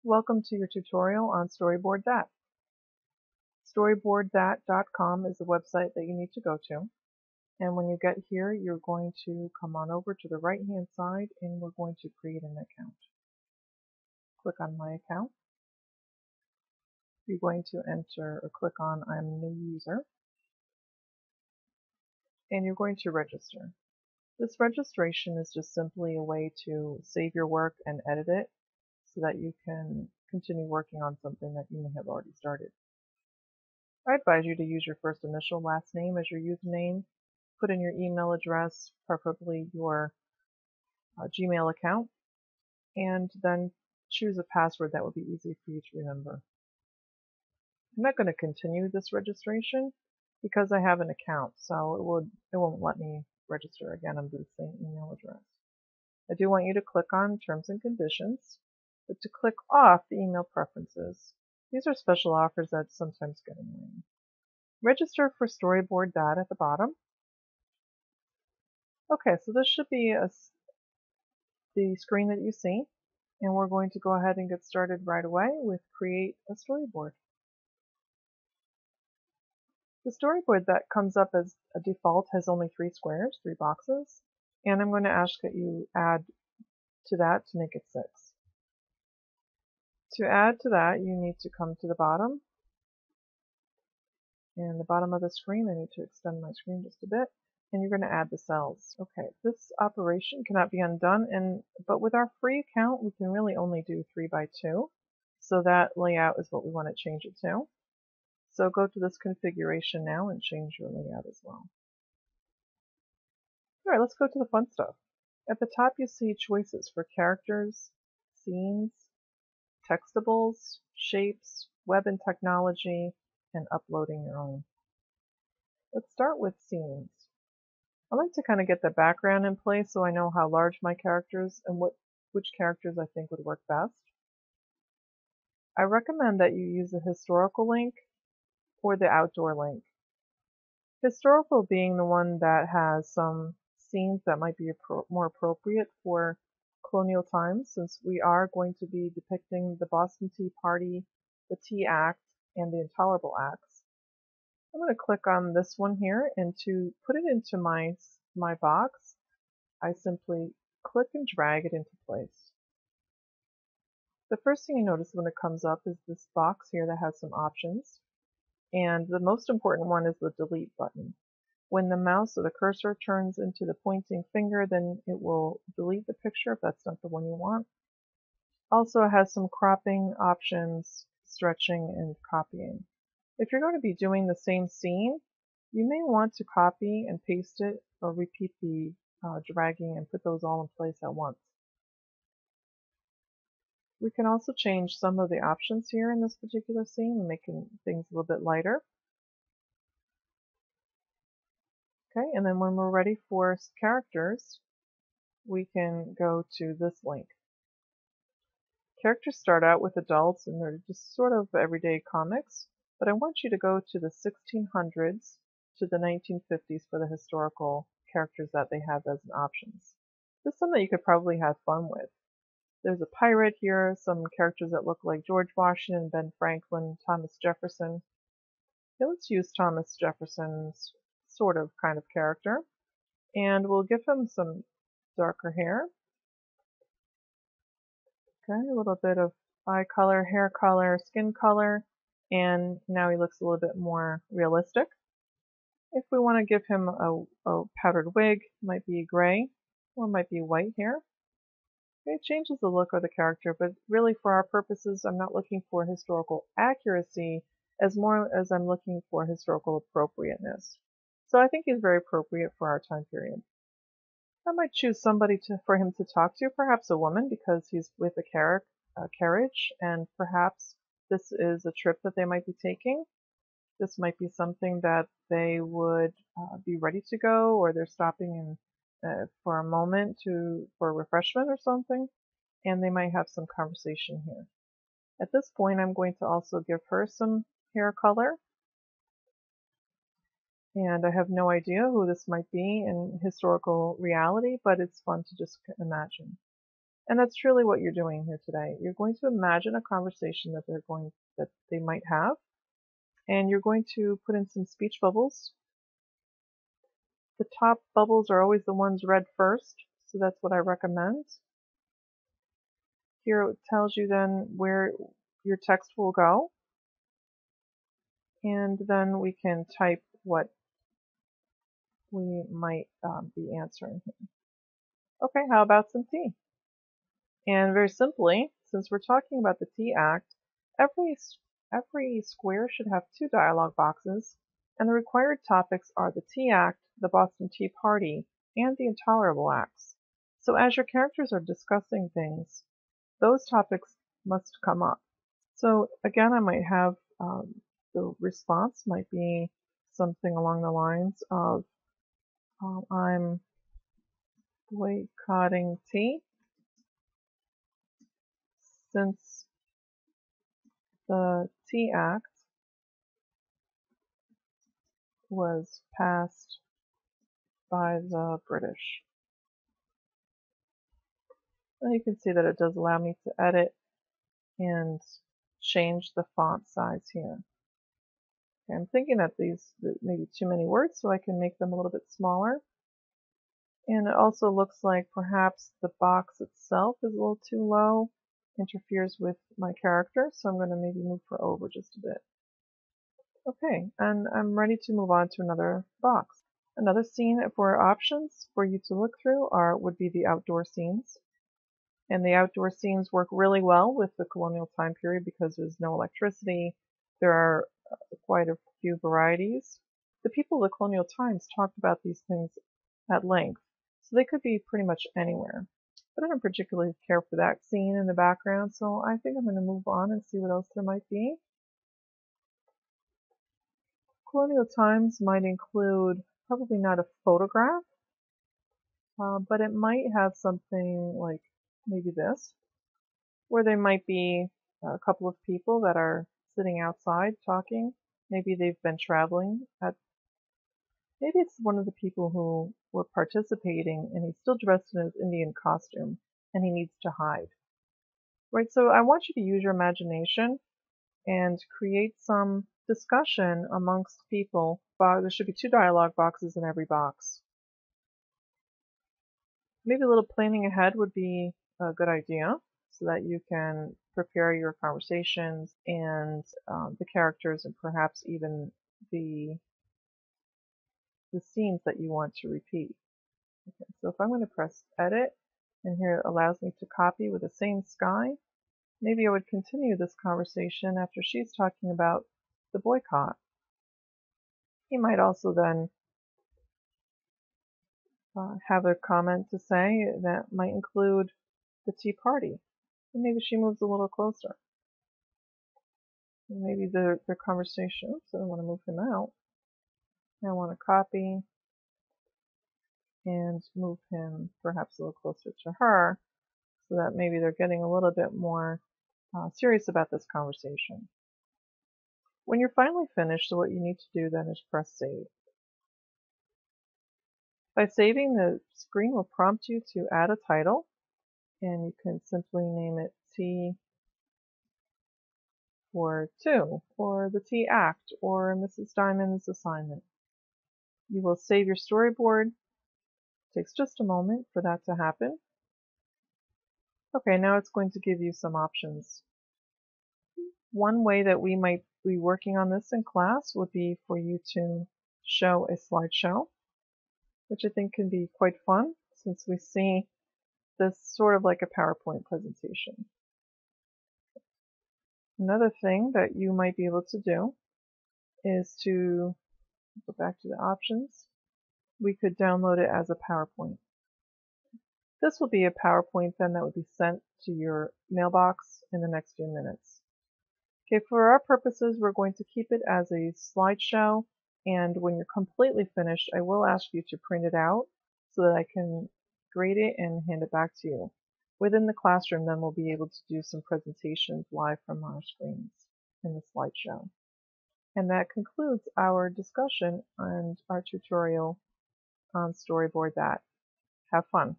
Welcome to your tutorial on Storyboard That. StoryboardThat.com is the website that you need to go to. And when you get here, you're going to come on over to the right-hand side and we're going to create an account. Click on My Account. You're going to enter or click on I'm a new user. And you're going to register. This registration is just simply a way to save your work and edit it so that you can continue working on something that you may have already started. I advise you to use your first initial last name as your username. Put in your email address, preferably your Gmail account, and then choose a password that will be easy for you to remember. I'm not going to continue this registration because I have an account, so it won't let me register again under the same email address. I do want you to click on Terms and Conditions, but to click off the email preferences. These are special offers that sometimes get annoying. Register for Storyboard That at the bottom. Okay, so this should be the screen that you see, and we're going to go ahead and get started right away with Create a Storyboard. The storyboard that comes up as a default has only 3 squares, 3 boxes, and I'm going to ask that you add to that to make it 6. To add to that, you need to come to the bottom, and the bottom of the screen, I need to extend my screen just a bit, and you're going to add the cells. Okay, this operation cannot be undone, but with our free account, we can really only do 3 by 2, so that layout is what we want to change it to. So go to this configuration now and change your layout as well. Alright, let's go to the fun stuff. At the top you see choices for characters, scenes, textables, shapes, web and technology, and uploading your own. Let's start with scenes. I like to kind of get the background in place so I know how large my characters and which characters I think would work best. I recommend that you use the historical link or the outdoor link. Historical being the one that has some scenes that might be more appropriate for colonial times, since we are going to be depicting the Boston Tea Party, the Tea Act, and the Intolerable Acts. I'm going to click on this one here, and to put it into my box, I simply click and drag it into place. The first thing you notice when it comes up is this box here that has some options. And the most important one is the delete button. When the mouse or the cursor turns into the pointing finger, then it will delete the picture if that's not the one you want. Also, it has some cropping options, stretching, and copying. If you're going to be doing the same scene, you may want to copy and paste it or repeat the dragging and put those all in place at once. We can also change some of the options here in this particular scene, making things a little bit lighter. Okay, and then when we're ready for characters, we can go to this link. Characters start out with adults and they're just sort of everyday comics, but I want you to go to the 1600s to the 1950s for the historical characters that they have as options. This is something that you could probably have fun with. There's a pirate here, some characters that look like George Washington, Ben Franklin, Thomas Jefferson. Okay, let's use Thomas Jefferson's sort of kind of character, and we'll give him some darker hair. Okay, a little bit of eye color, hair color, skin color, and now he looks a little bit more realistic. If we want to give him a powdered wig, it might be gray or it might be white hair. It changes the look of the character, but really for our purposes, I'm not looking for historical accuracy as more as I'm looking for historical appropriateness. So I think he's very appropriate for our time period. I might choose somebody for him to talk to, perhaps a woman, because he's with a carriage, and perhaps this is a trip that they might be taking. This might be something that they would be ready to go, or they're stopping for a moment for refreshment or something, and they might have some conversation here. At this point, I'm going to also give her some hair color. And I have no idea who this might be in historical reality, but it's fun to just imagine. And that's truly what you're doing here today. You're going to imagine a conversation that they might have, and you're going to put in some speech bubbles. The top bubbles are always the ones read first, so that's what I recommend. Here it tells you then where your text will go, and then we can type what we might be answering here. Okay, how about some tea? And very simply, since we're talking about the Tea Act, every square should have two dialogue boxes, and the required topics are the Tea Act, the Boston Tea Party, and the Intolerable Acts. So as your characters are discussing things, those topics must come up. So again, I might have the response might be something along the lines of, I'm boycotting tea since the Tea Act was passed by the British. And you can see that it does allow me to edit and change the font size here. Okay, I'm thinking that these may be too many words, so I can make them a little bit smaller. And it also looks like perhaps the box itself is a little too low, interferes with my character, so I'm going to maybe move her over just a bit. Okay, and I'm ready to move on to another box. Another scene for options for you to look through would be the outdoor scenes. And the outdoor scenes work really well with the colonial time period because there's no electricity. There are quite a few varieties. The people of the colonial times talked about these things at length, so they could be pretty much anywhere. But I don't particularly care for that scene in the background, so I think I'm going to move on and see what else there might be. Colonial times might include probably not a photograph, but it might have something like maybe this, where there might be a couple of people that are sitting outside talking. Maybe they've been traveling maybe it's one of the people who were participating and he's still dressed in his Indian costume and he needs to hide. Right, so I want you to use your imagination and create some discussion amongst people. There should be two dialogue boxes in every box. Maybe a little planning ahead would be a good idea so that you can prepare your conversations and the characters and perhaps even the scenes that you want to repeat. Okay, so if I'm going to press edit and here it allows me to copy with the same sky, maybe I would continue this conversation after she's talking about the boycott. He might also then have a comment to say that might include the Tea Party. And maybe she moves a little closer. And maybe their conversation, oops, I don't want to move him out. I want to copy and move him perhaps a little closer to her so that maybe they're getting a little bit more serious about this conversation. When you're finally finished, so what you need to do then is press save. By saving, the screen will prompt you to add a title, and you can simply name it Tea for Two, or the Tea Act, or Mrs. Diamond's assignment. You will save your storyboard. It takes just a moment for that to happen. Okay, now it's going to give you some options. One way that we might be working on this in class would be for you to show a slideshow, which I think can be quite fun since we see this sort of like a PowerPoint presentation. Another thing that you might be able to do is to go back to the options. We could download it as a PowerPoint. This will be a PowerPoint then that would be sent to your mailbox in the next few minutes. Okay, for our purposes, we're going to keep it as a slideshow, and when you're completely finished, I will ask you to print it out so that I can grade it and hand it back to you. Within the classroom, then we'll be able to do some presentations live from our screens in the slideshow. And that concludes our discussion and our tutorial on Storyboard That. Have fun.